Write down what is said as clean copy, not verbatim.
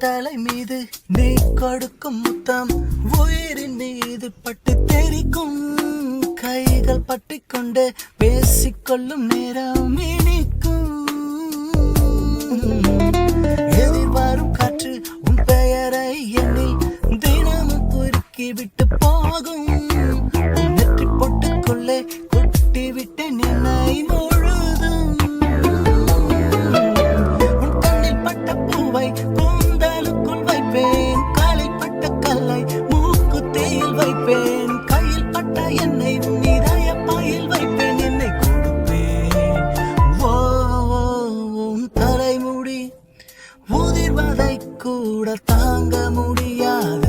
தலை மீது நீ கொடுக்கும் முத்தம் உயிரின் மீது பட்டு தெரிக்கும் கைகள் பற்றிக்கொண்டு பேசிக்கொள்ளும் நேரம் இனிக்கும் எதிர்வரும் காற்று உன் பெயரை எண்ணில் தினமும் குறுக்கி விட்டு போகும் நெற்றி பொட்டுக்குள்ளே கொட்டி விட்டு நினை முழுதும் உன் கண்ணில் பட்ட பூவை கூந்தலுக்குள் வைப்பேன் காலில் பட்ட கல்லை மூக்குத்தியில் வைப்பேன் கையில் பட்ட எண்ணெய் உன் இதய பாயில் வைப்பேன் என்னை கொடுப்பேன் உன் தலைமுடி உதிர்வதை கூட தாங்க முடியாத